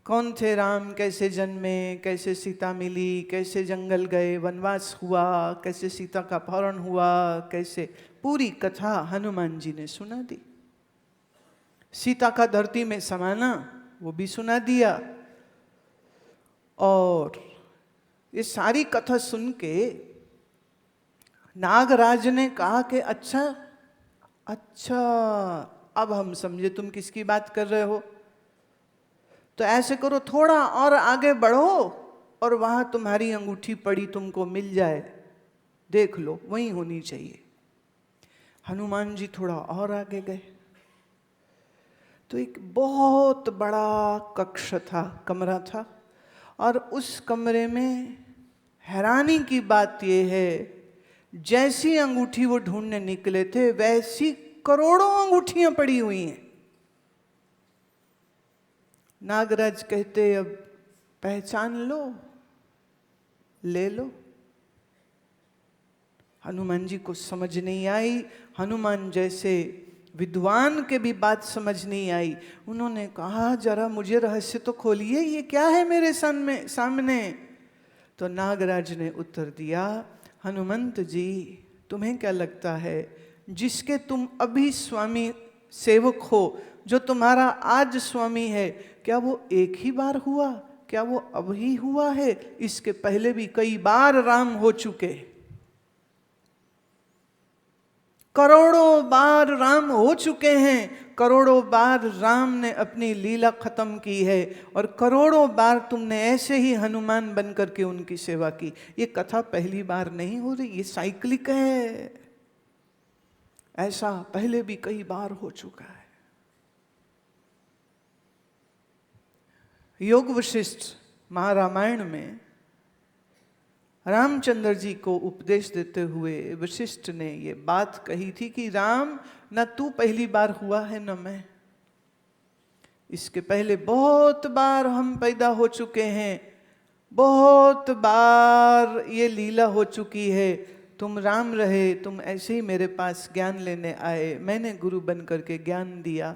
कौन थे राम, कैसे जन्मे, कैसे सीता मिली, कैसे जंगल गए, वनवास हुआ, कैसे सीता का अपहरण हुआ, कैसे, पूरी कथा हनुमान जी ने सुना दी। सीता का धरती में समाना वो भी सुना दिया। और ये सारी कथा सुन के नागराज ने कहा कि अच्छा अच्छा, अब हम समझे तुम किसकी बात कर रहे हो। तो ऐसे करो, थोड़ा और आगे बढ़ो और वहां तुम्हारी अंगूठी पड़ी तुमको मिल जाए, देख लो, वहीं होनी चाहिए। हनुमान जी थोड़ा और आगे गए तो एक बहुत बड़ा कक्ष था, कमरा था। और उस कमरे में हैरानी की बात यह है, जैसी अंगूठी वो ढूंढने निकले थे वैसी करोड़ों अंगूठियां पड़ी हुई हैं। नागराज कहते अब पहचान लो, ले लो। हनुमान जी को समझ नहीं आई। हनुमान जैसे विद्वान के भी बात समझ नहीं आई। उन्होंने कहा जरा मुझे रहस्य तो खोलिए, ये क्या है मेरे सामने। तो नागराज ने उत्तर दिया, हनुमंत जी तुम्हें क्या लगता है, जिसके तुम अभी स्वामी सेवक हो, जो तुम्हारा आज स्वामी है, क्या वो एक ही बार हुआ, क्या वो अभी हुआ है? इसके पहले भी कई बार राम हो चुके, करोड़ों बार राम हो चुके हैं, करोड़ों बार राम ने अपनी लीला खत्म की है, और करोड़ों बार तुमने ऐसे ही हनुमान बन करके उनकी सेवा की। ये कथा पहली बार नहीं हो रही, ये साइक्लिक है, ऐसा पहले भी कई बार हो चुका है। योग वशिष्ठ महारामायण में रामचंद्र जी को उपदेश देते हुए वशिष्ठ ने ये बात कही थी कि राम, न तू पहली बार हुआ है न मैं, इसके पहले बहुत बार हम पैदा हो चुके हैं, बहुत बार ये लीला हो चुकी है। तुम राम रहे, तुम ऐसे ही मेरे पास ज्ञान लेने आए, मैंने गुरु बन करके ज्ञान दिया।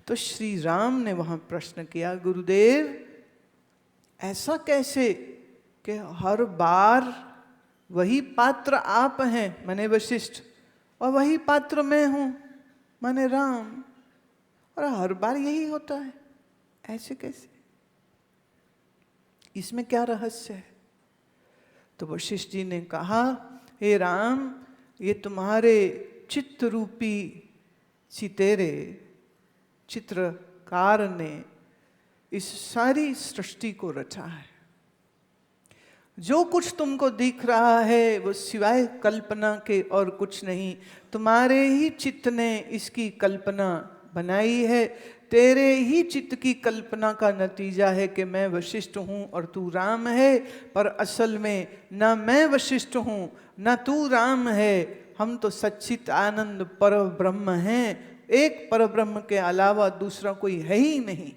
तो श्री राम ने वहाँ प्रश्न किया, गुरुदेव ऐसा कैसे कि हर बार वही पात्र आप हैं, माने वशिष्ठ, और वही पात्र मैं हूं, माने राम, और हर बार यही होता है, ऐसे कैसे? इसमें क्या रहस्य है? तो वशिष्ठ जी ने कहा, हे राम, ये तुम्हारे चित्त रूपी चितेरे चित्रकार ने इस सारी सृष्टि को रचा है। जो कुछ तुमको दिख रहा है वो सिवाय कल्पना के और कुछ नहीं, तुम्हारे ही चित्त ने इसकी कल्पना बनाई है। तेरे ही चित्त की कल्पना का नतीजा है कि मैं वशिष्ठ हूँ और तू राम है, पर असल में ना मैं वशिष्ठ हूँ ना तू राम है, हम तो सच्चित आनंद पर ब्रह्म हैं। एक पर ब्रह्म के अलावा दूसरा कोई है ही नहीं।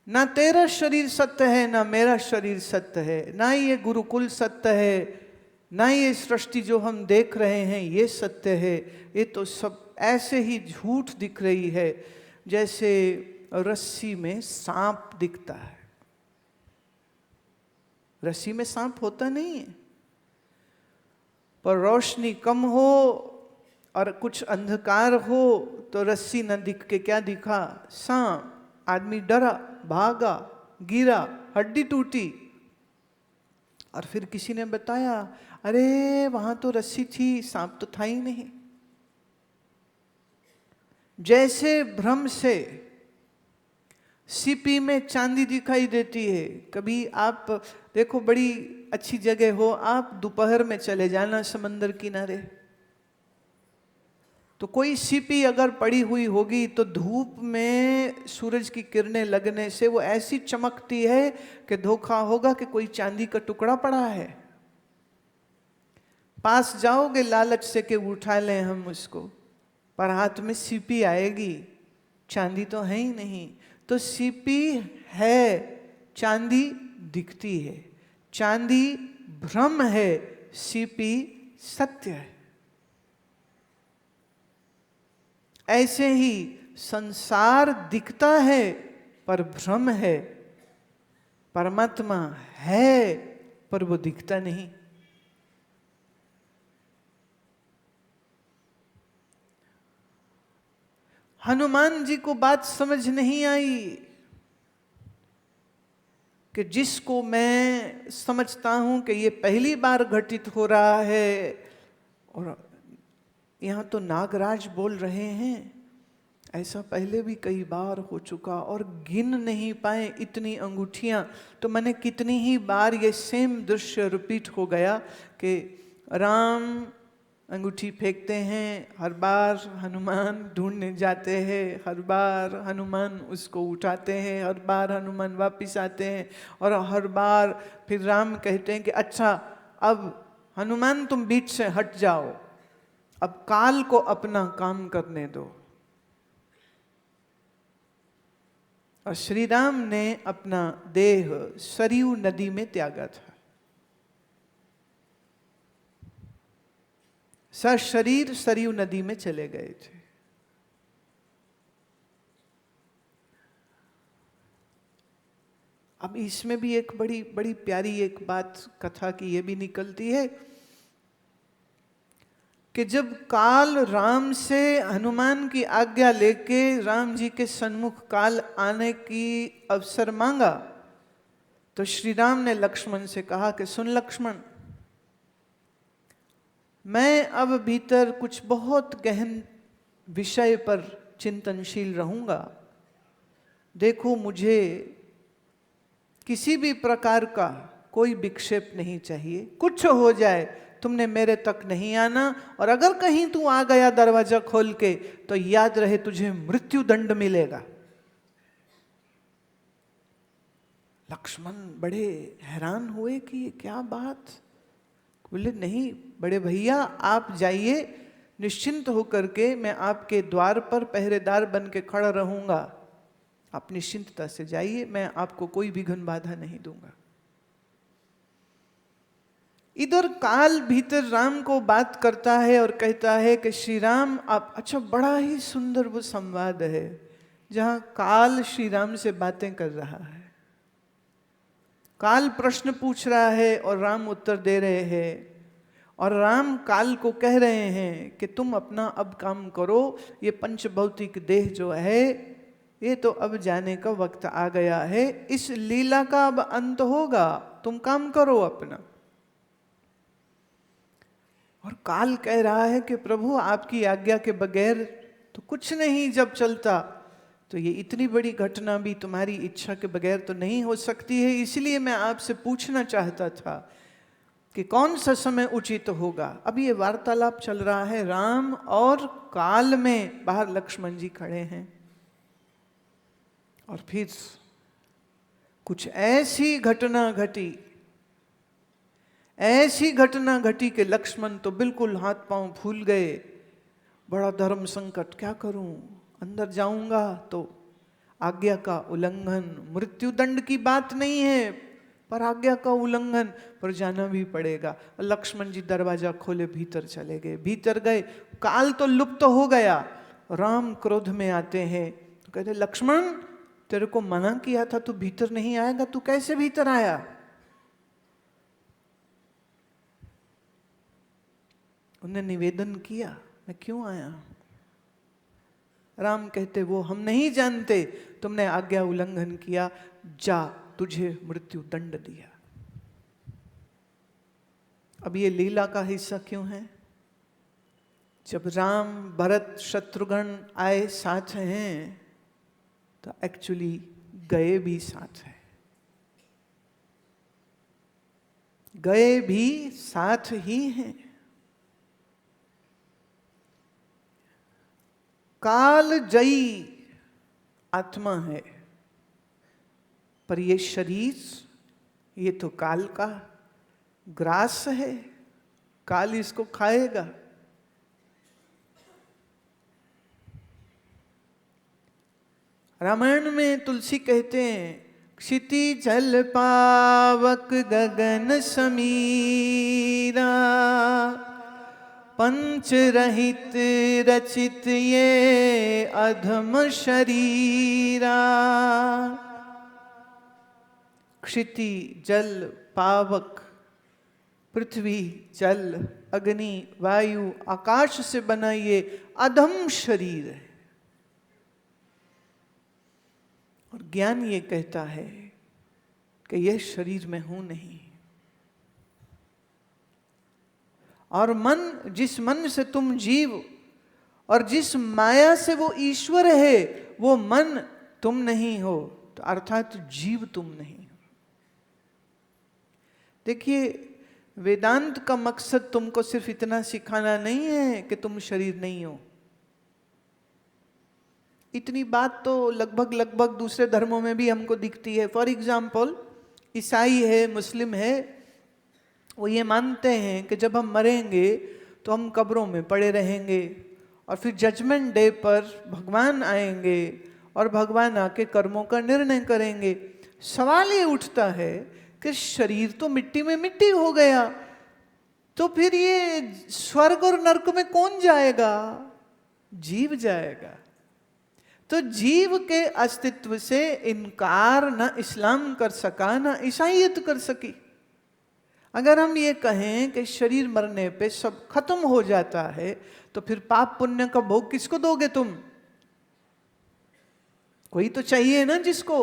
ना तेरा शरीर सत्य है ना मेरा शरीर सत्य है, ना ये गुरुकुल सत्य है, ना ये सृष्टि जो हम देख रहे हैं ये सत्य है। ये तो सब ऐसे ही झूठ दिख रही है, जैसे रस्सी में सांप दिखता है। रस्सी में सांप होता नहीं है, पर रोशनी कम हो और कुछ अंधकार हो तो रस्सी न दिख के क्या दिखा? सांप। आदमी डरा, भागा, गिरा, हड्डी टूटी, और फिर किसी ने बताया, अरे वहां तो रस्सी थी, सांप तो था ही नहीं। जैसे भ्रम से सीपी में चांदी दिखाई देती है। कभी आप देखो, बड़ी अच्छी जगह हो, आप दोपहर में चले जाना समंदर किनारे, तो कोई सीपी अगर पड़ी हुई होगी तो धूप में सूरज की किरणें लगने से वो ऐसी चमकती है कि धोखा होगा कि कोई चांदी का टुकड़ा पड़ा है। पास जाओगे लालच से कि उठा लें हम उसको, पर हाथ में सीपी आएगी, चांदी तो है ही नहीं। तो सीपी है, चांदी दिखती है। चांदी भ्रम है, सीपी सत्य है। ऐसे ही संसार दिखता है पर भ्रम है, परमात्मा है पर वो दिखता नहीं। हनुमान जी को बात समझ नहीं आई कि जिसको मैं समझता हूं कि ये पहली बार घटित हो रहा है, और यहां तो नागराज बोल रहे हैं, ऐसा पहले भी कई बार हो चुका और गिन नहीं पाए इतनी अंगूठियां। तो मैंने कितनी ही बार ये सेम दृश्य रिपीट हो गया कि राम अंगूठी फेंकते हैं, हर बार हनुमान ढूंढने जाते हैं, हर बार हनुमान उसको उठाते हैं, हर बार हनुमान वापस आते हैं, और हर बार फिर राम कहते हैं कि अच्छा अब हनुमान तुम बीच से हट जाओ, अब काल को अपना काम करने दो। और श्री राम ने अपना देह सरयू नदी में त्यागा था, सशरीर सरयू नदी में चले गए थे। अब इसमें भी एक बड़ी बड़ी प्यारी एक बात कथा की ये भी निकलती है कि जब काल राम से हनुमान की आज्ञा लेके राम जी के सन्मुख काल आने की अवसर मांगा, तो श्री राम ने लक्ष्मण से कहा कि सुन लक्ष्मण, मैं अब भीतर कुछ बहुत गहन विषय पर चिंतनशील रहूंगा। देखो, मुझे किसी भी प्रकार का कोई विक्षेप नहीं चाहिए, कुछ हो जाए तुमने मेरे तक नहीं आना, और अगर कहीं तू आ गया दरवाजा खोल के तो याद रहे तुझे मृत्यु दंड मिलेगा। लक्ष्मण बड़े हैरान हुए कि ये क्या बात। बोले नहीं बड़े भैया, आप जाइए निश्चिंत होकर के, मैं आपके द्वार पर पहरेदार बन के खड़ा रहूंगा, आप निश्चिंतता से जाइए, मैं आपको कोई विघ्न बाधा नहीं दूंगा। इधर काल भीतर राम को बात करता है और कहता है कि श्री राम आप, अच्छा बड़ा ही सुंदर वो संवाद है जहां काल श्री राम से बातें कर रहा है। काल प्रश्न पूछ रहा है और राम उत्तर दे रहे हैं, और राम काल को कह रहे हैं कि तुम अपना अब काम करो, ये पंचभौतिक देह जो है ये तो अब जाने का वक्त आ गया है, इस लीला का अब अंत होगा, तुम काम करो अपना। और काल कह रहा है कि प्रभु आपकी आज्ञा के बगैर तो कुछ नहीं जब चलता, तो ये इतनी बड़ी घटना भी तुम्हारी इच्छा के बगैर तो नहीं हो सकती है, इसलिए मैं आपसे पूछना चाहता था कि कौन सा समय उचित होगा। अब ये वार्तालाप चल रहा है राम और काल में, बाहर लक्ष्मण जी खड़े हैं, और फिर कुछ ऐसी घटना घटी, ऐसी घटना घटी कि लक्ष्मण तो बिल्कुल हाथ पांव फूल गए। बड़ा धर्म संकट, क्या करूं, अंदर जाऊंगा तो आज्ञा का उल्लंघन, मृत्यु दंड की बात नहीं है पर आज्ञा का उल्लंघन, पर जाना भी पड़ेगा। लक्ष्मण जी दरवाजा खोले भीतर चले गए। भीतर गए, काल तो लुप्त हो गया। राम क्रोध में आते हैं तो कहते लक्ष्मण तेरे को मना किया था, तू भीतर नहीं आएगा, तू कैसे भीतर आया। उन्हें निवेदन किया मैं क्यों आया। राम कहते वो हम नहीं जानते, तुमने आज्ञा उल्लंघन किया, जा तुझे मृत्यु दंड दिया। अब ये लीला का हिस्सा क्यों है। जब राम भरत शत्रुघ्न आए साथ हैं तो एक्चुअली गए भी साथ हैं, गए भी साथ ही हैं। काल जयी आत्मा है, पर ये शरीर ये तो काल का ग्रास है, काल इसको खाएगा। रामायण में तुलसी कहते हैं क्षिति जल पावक गगन समीरा, पंच रहित रचित ये अधम शरीरा। क्षिति जल पावक, पृथ्वी जल अग्नि वायु आकाश से बना ये अधम शरीर है। और ज्ञान ये कहता है कि यह शरीर में हूं नहीं। और मन, जिस मन से तुम जीव और जिस माया से वो ईश्वर है, वो मन तुम नहीं हो, तो अर्थात जीव तुम नहीं हो। देखिए, वेदांत का मकसद तुमको सिर्फ इतना सिखाना नहीं है कि तुम शरीर नहीं हो। इतनी बात तो लगभग दूसरे धर्मों में भी हमको दिखती है। फॉर एग्जाम्पल, ईसाई है, मुस्लिम है, वो ये मानते हैं कि जब हम मरेंगे तो हम कब्रों में पड़े रहेंगे और फिर जजमेंट डे पर भगवान आएंगे और भगवान आके कर्मों का निर्णय करेंगे। सवाल ये उठता है कि शरीर तो मिट्टी में मिट्टी हो गया, तो फिर ये स्वर्ग और नरक में कौन जाएगा? जीव जाएगा। तो जीव के अस्तित्व से इनकार ना इस्लाम कर सका ना ईसाईयत कर सकी। अगर हम ये कहें कि शरीर मरने पे सब खत्म हो जाता है, तो फिर पाप पुण्य का भोग किसको दोगे तुम? कोई तो चाहिए ना जिसको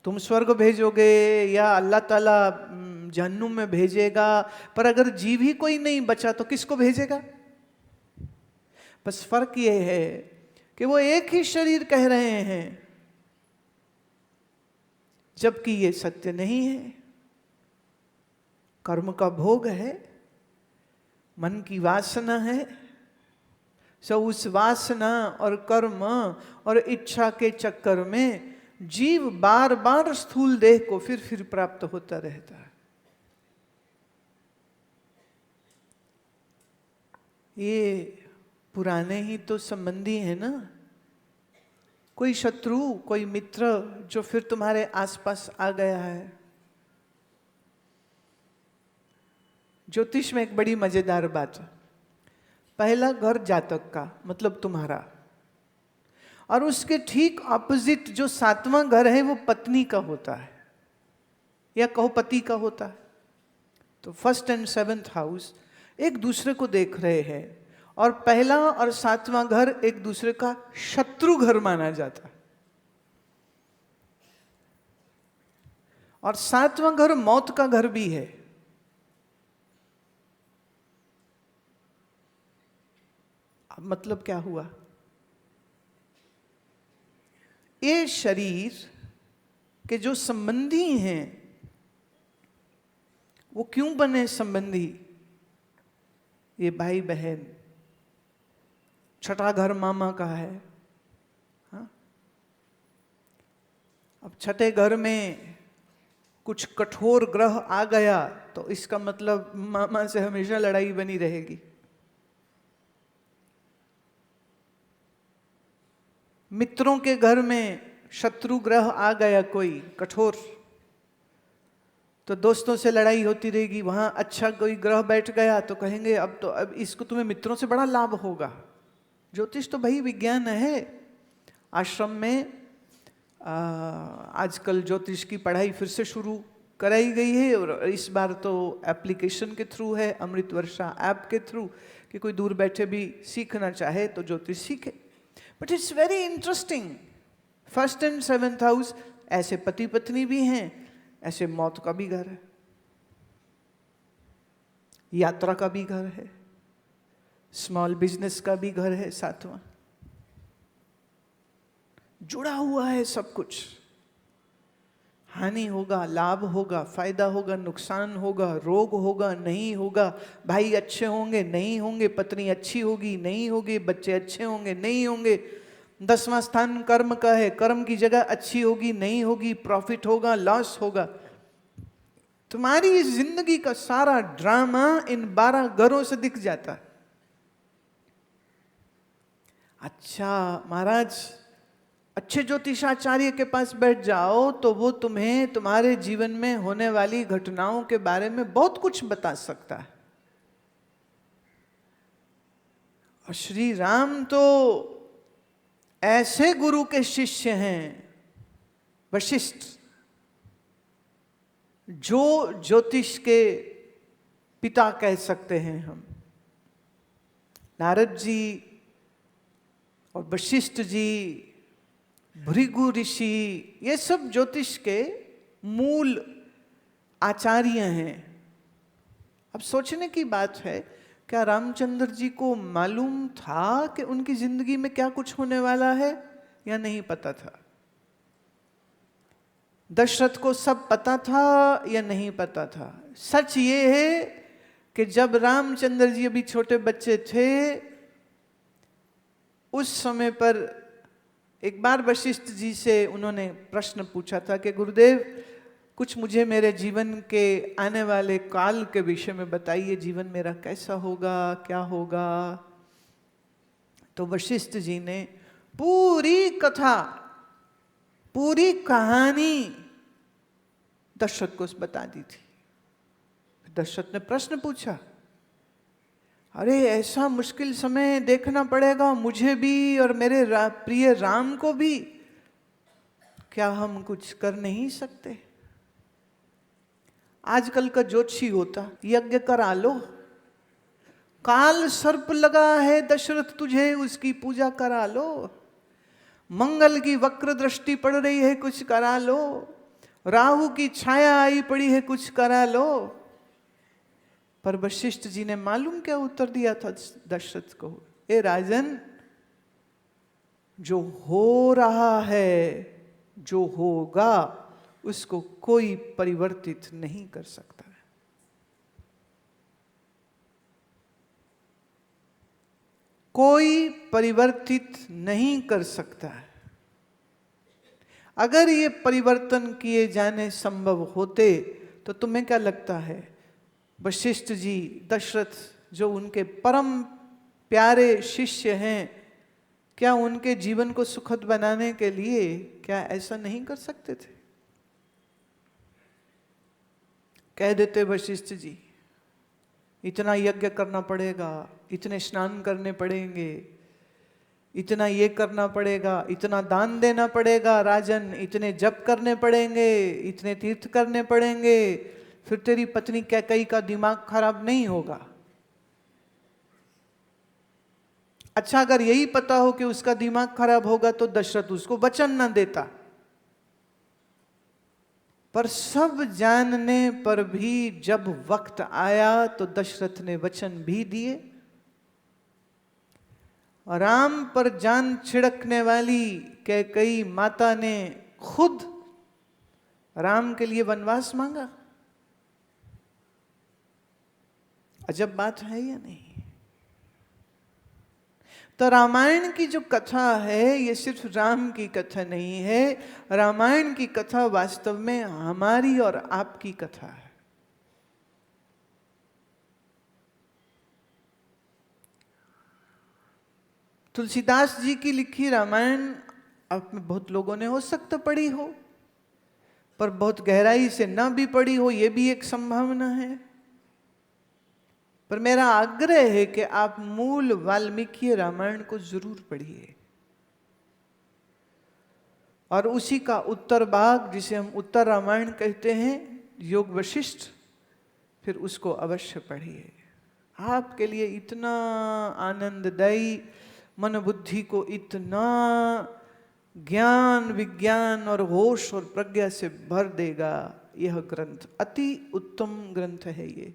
तुम स्वर्ग भेजोगे या अल्लाह ताला जहन्नुम में भेजेगा। पर अगर जीव ही कोई नहीं बचा तो किसको भेजेगा? बस फर्क ये है कि वो एक ही शरीर कह रहे हैं, जबकि ये सत्य नहीं है। कर्म का भोग है, मन की वासना है। सो उस वासना और कर्म और इच्छा के चक्कर में जीव बार बार स्थूल देह को फिर प्राप्त होता रहता है। ये पुराने ही तो संबंधी है ना। कोई शत्रु, कोई मित्र जो फिर तुम्हारे आसपास आ गया है। ज्योतिष में एक बड़ी मजेदार बात है। पहला घर जातक का मतलब तुम्हारा, और उसके ठीक ऑपोजिट जो 7वां घर है वो पत्नी का होता है, या कहो पति का होता है। तो 1st and 7th हाउस एक दूसरे को देख रहे हैं, और पहला और 7वां घर एक दूसरे का शत्रु घर माना जाता है। और 7वां घर मौत का घर भी है। अब मतलब क्या हुआ? ये शरीर के जो संबंधी हैं वो क्यों बने संबंधी? ये भाई बहन, छठा घर मामा का है। हाँ? अब छठे घर में कुछ कठोर ग्रह आ गया तो इसका मतलब मामा से हमेशा लड़ाई बनी रहेगी। मित्रों के घर में शत्रु ग्रह आ गया कोई कठोर, तो दोस्तों से लड़ाई होती रहेगी। वहां अच्छा कोई ग्रह बैठ गया तो कहेंगे अब इसको तुम्हें मित्रों से बड़ा लाभ होगा। ज्योतिष तो भाई विज्ञान है। आश्रम में आजकल ज्योतिष की पढ़ाई फिर से शुरू कराई गई है, और इस बार तो एप्लीकेशन के थ्रू है, अमृत वर्षा ऐप के थ्रू, कि कोई दूर बैठे भी सीखना चाहे तो ज्योतिष सीखे। But it's very interesting. 1st and 7th house, ऐसे पति पत्नी भी हैं, ऐसे मौत का भी घर है, यात्रा का भी घर है, स्मॉल बिजनेस का भी घर है 7वां। जुड़ा हुआ है सब कुछ। हानि होगा, लाभ होगा, फायदा होगा, नुकसान होगा, रोग होगा, नहीं होगा, भाई अच्छे होंगे, नहीं होंगे, पत्नी अच्छी होगी, नहीं होगी, बच्चे अच्छे होंगे, नहीं होंगे। 10वां स्थान कर्म का है, कर्म की जगह अच्छी होगी, नहीं होगी, प्रॉफिट होगा, लॉस होगा। तुम्हारी इस जिंदगी का सारा ड्रामा इन 12 घरों से दिख जाता है। अच्छा महाराज, अच्छे ज्योतिषाचार्य के पास बैठ जाओ तो वो तुम्हें तुम्हारे जीवन में होने वाली घटनाओं के बारे में बहुत कुछ बता सकता है। और श्री राम तो ऐसे गुरु के शिष्य हैं, वशिष्ठ, जो ज्योतिष के पिता कह सकते हैं हम। नारद जी और वशिष्ठ जी, भृगु ऋषि, ये सब ज्योतिष के मूल आचार्य हैं। अब सोचने की बात है, क्या रामचंद्र जी को मालूम था कि उनकी जिंदगी में क्या कुछ होने वाला है, या नहीं पता था? दशरथ को सब पता था या नहीं पता था? सच ये है कि जब रामचंद्र जी अभी छोटे बच्चे थे, उस समय पर एक बार वशिष्ठ जी से उन्होंने प्रश्न पूछा था कि गुरुदेव, कुछ मुझे मेरे जीवन के आने वाले काल के विषय में बताइए, जीवन मेरा कैसा होगा, क्या होगा। तो वशिष्ठ जी ने पूरी कथा, पूरी कहानी दशरथ को बता दी थी। दशरथ ने प्रश्न पूछा, अरे ऐसा मुश्किल समय देखना पड़ेगा मुझे भी और मेरे प्रिय राम को भी, क्या हम कुछ कर नहीं सकते? आजकल का ज्योतिषी होता, यज्ञ करा लो, काल सर्प लगा है दशरथ तुझे, उसकी पूजा करा लो, मंगल की वक्र दृष्टि पड़ रही है, कुछ करा लो, राहु की छाया आई पड़ी है, कुछ करा लो। पर वशिष्ठ जी ने मालूम क्या उत्तर दिया था दशरथ को? ए राजन, जो हो रहा है, जो होगा, उसको कोई परिवर्तित नहीं कर सकता है। कोई परिवर्तित नहीं कर सकता है। अगर ये परिवर्तन किए जाने संभव होते तो तुम्हें क्या लगता है, वशिष्ठ जी, दशरथ जो उनके परम प्यारे शिष्य हैं, क्या उनके जीवन को सुखद बनाने के लिए क्या ऐसा नहीं कर सकते थे? कह देते वशिष्ठ जी, इतना यज्ञ करना पड़ेगा, इतने स्नान करने पड़ेंगे, इतना ये करना पड़ेगा, इतना दान देना पड़ेगा राजन, इतने जप करने पड़ेंगे, इतने तीर्थ करने पड़ेंगे, फिर तेरी पत्नी कैकेयी का दिमाग खराब नहीं होगा। अच्छा, अगर यही पता हो कि उसका दिमाग खराब होगा तो दशरथ उसको वचन ना देता। पर सब जानने पर भी जब वक्त आया तो दशरथ ने वचन भी दिए। राम पर जान छिड़कने वाली कैकेयी माता ने खुद राम के लिए वनवास मांगा। अजब बात है या नहीं? तो रामायण की जो कथा है, ये सिर्फ राम की कथा नहीं है। रामायण की कथा वास्तव में हमारी और आपकी कथा है। तुलसीदास जी की लिखी रामायण आप में बहुत लोगों ने हो सकता पढ़ी हो, पर बहुत गहराई से ना भी पढ़ी हो, ये भी एक संभावना है। पर मेरा आग्रह है कि आप मूल वाल्मीकि रामायण को जरूर पढ़िए, और उसी का उत्तर भाग, जिसे हम उत्तर रामायण कहते हैं, योग वशिष्ठ, फिर उसको अवश्य पढ़िए। आपके लिए इतना आनंददायी, मन बुद्धि को इतना ज्ञान, विज्ञान और होश और प्रज्ञा से भर देगा। यह ग्रंथ अति उत्तम ग्रंथ है। ये